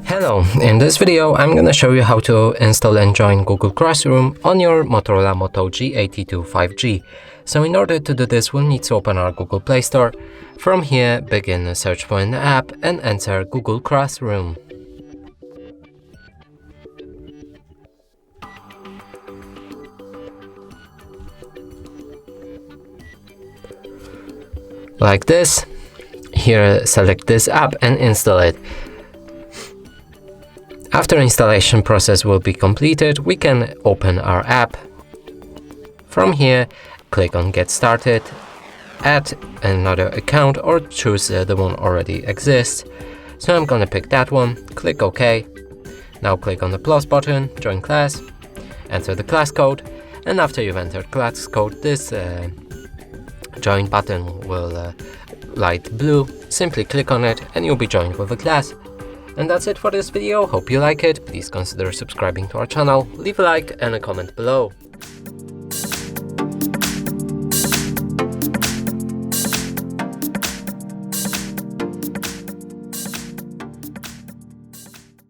Hello, in this video I'm gonna show you how to install and join Google Classroom on your Motorola Moto G82 5G. So in order to do this, we'll need to open our Google Play Store. From here, begin a search for an app and enter Google Classroom. Like this. Here, select this app and install it. After installation process will be completed, we can open our app. From here, click on Get Started, add another account or choose the one already exists. So I'm gonna pick that one, click OK. Now click on the plus button, join class, enter the class code, and after you've entered class code, this join button will light blue. Simply click on it and you'll be joined with a class. And that's it for this video. Hope you like it. Please consider subscribing to our channel, leave a like and a comment below.